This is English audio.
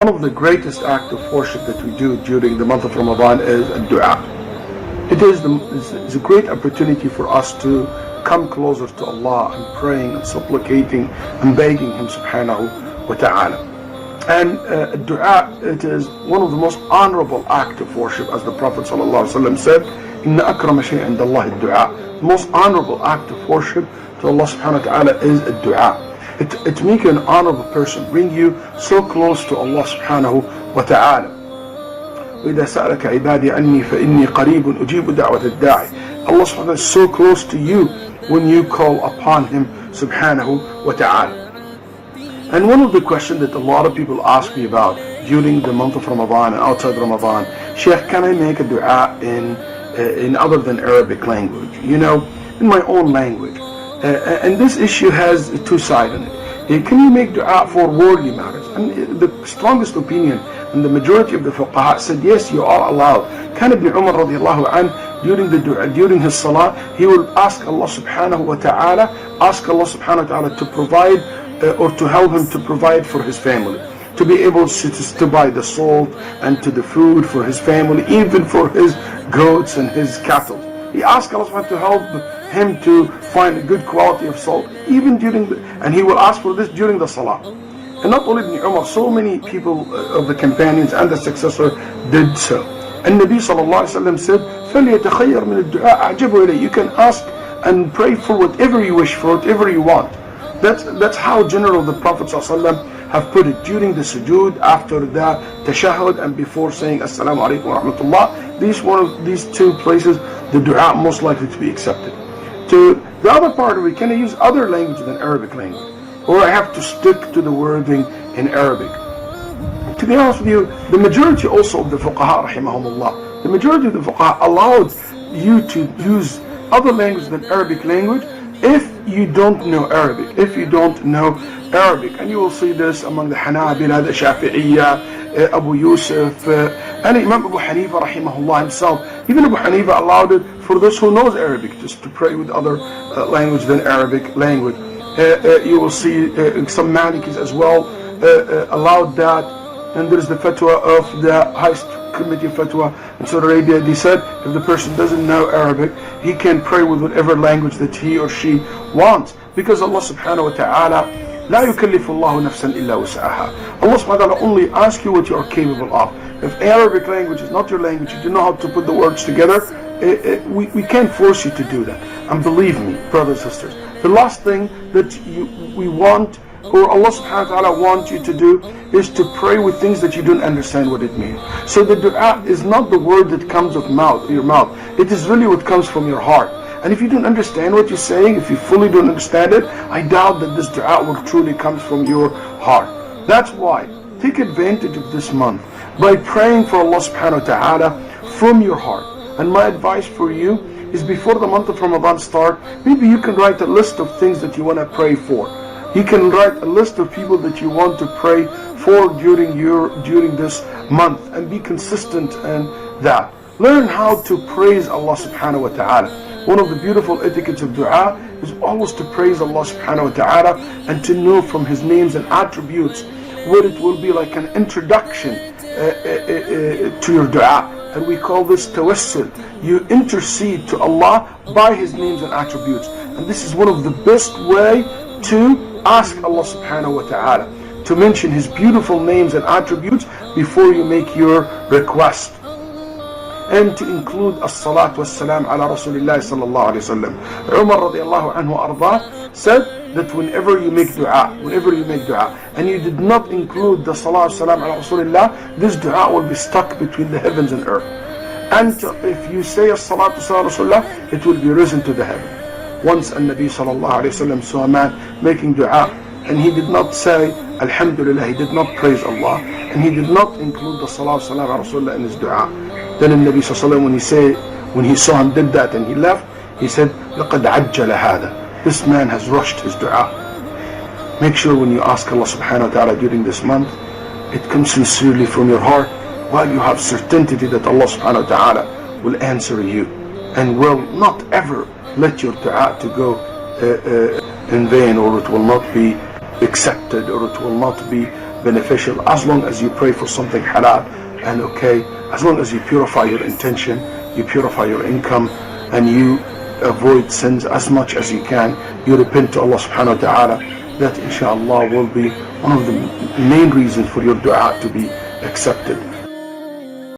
one of the greatest acts of worship that we do during the month of Ramadan is dua. It's a great opportunity for us to come closer to Allah and praying and supplicating and begging Him Subhanahu wa ta'ala. And dua, it is one of the most honorable acts of worship, as the Prophet ﷺ said, إِنَّ أَكْرَمَ شَيْءٍ عِنْدَ اللَّهِ الدُّعَاء. The most honorable act of worship to Allah Subhanahu wa ta'ala is dua. It makes you an honorable person, bring you so close to Allah Subhanahu wa ta'ala. وَإِذَا سَأَلَكَ عِبَادِي عَنِّي فَإِنِّي قَرِيبٌ أُجِيبُ دَعْوَةَ الدَّاعِ. Allah Subhanahu wa ta'ala is so close to you when you call upon Him Subhanahu wa ta'ala. And one of the questions that a lot of people ask me about during the month of Ramadan and outside Ramadan, Sheikh, can I make a dua in other than Arabic language? You know, in my own language. And this issue has two sides in it. Can you make dua for worldly matters? And the strongest opinion and the majority of the fuqaha said yes, you are allowed. Kan ibn Umar radiallahu anh, during his salah, he will ask Allah subhanahu wa ta'ala, to provide or to help him to provide for his family, to be able to buy the salt and to the food for his family, even for his goats and his cattle. He asked Allah subhanahu to help him to find a good quality of salt, even and he will ask for this during the salah. And not only Ibn Umar, so many people of the companions and the successor did so. And Nabi sallallahu alaihi wasallam said, فَلْيَتَخَيَّرْ مِنَ الدُّعَاء أَعْجَبُ إِلَيْهِ. You can ask and pray for whatever you wish, for whatever you want. That's how general the Prophet ﷺ have put it during the sujood, after the tashahhud, and before saying assalamu alaikum wa rahmatullah. These two places, the dua most likely to be accepted. To the other part of it, can I use other language than Arabic language? Or I have to stick to the wording in Arabic? To be honest with you, the majority also of the fuqaha rahimahumullah, the majority of the fuqaha allowed you to use other language than Arabic language if you don't know Arabic. And you will see this among the Hanabila, the Shafi'iyya, Abu Yusuf, and Imam Abu Hanifa rahimahullah himself. Even Abu Hanifa allowed it for those who knows Arabic, just to pray with other language than Arabic language. You will see some Malikis as well allowed that. And there is the fatwa of the highest committee of fatwa in Saudi Arabia. They said if the person doesn't know Arabic, he can pray with whatever language that he or she wants, because Allah subhanahu wa ta'ala لا يكلف الله نفسا إلا وسعها. Allah subhanahu wa ta'ala only asks you what you are capable of. If Arabic language is not your language, you don't know how to put the words together, we can't force you to do that. And believe me, brothers and sisters, the last thing that we want, or Allah subhanahu wa ta'ala wants you to do, is to pray with things that you don't understand what it means. So the dua is not the word that comes of your mouth. It is really what comes from your heart. And if you don't understand what you're saying, if you fully don't understand it, I doubt that this dua will truly come from your heart. That's why, take advantage of this month by praying for Allah subhanahu wa ta'ala from your heart. And my advice for you is, before the month of Ramadan start, maybe you can write a list of things that you want to pray for. You can write a list of people that you want to pray for during this month, and be consistent in that. Learn how to praise Allah subhanahu wa ta'ala. One of the beautiful etiquettes of dua is always to praise Allah subhanahu wa ta'ala and to know from His names and attributes what it will be like an introduction to your dua. And we call this tawassul. You intercede to Allah by His names and attributes. And this is one of the best way to ask Allah subhanahu wa ta'ala, to mention His beautiful names and attributes before you make your request. And to include as-salat was-salam ala Rasulillah sallallahu alayhi wa sallam. Umar radiallahu anhu arda said that whenever you make dua, and you did not include the salat was-salam ala Rasulillah, this dua will be stuck between the heavens and earth. And if you say as-salat was-salam ala Rasulillah, it will be risen to the heaven. Once a Nabi sallallahu alayhi wa sallam saw a man making dua, and he did not say Alhamdulillah, he did not praise Allah, and he did not include the salat was-salam ala Rasulillah in his dua. Then the Nabi sallallahu alayhi wa sallam, when he saw him did that and he left, he said, لَقَدْ عَجَّلَ هَذَا. This man has rushed his dua. Make sure when you ask Allah subhanahu wa ta'ala during this month, it comes sincerely from your heart, while you have certainty that Allah subhanahu wa ta'ala will answer you and will not ever let your dua to go in vain, or it will not be accepted, or it will not be beneficial as long as you pray for something halal and okay, as long as you purify your intention, you purify your income, and you avoid sins as much as you can, you repent to Allah subhanahu wa ta'ala, that inshallah will be one of the main reasons for your dua to be accepted.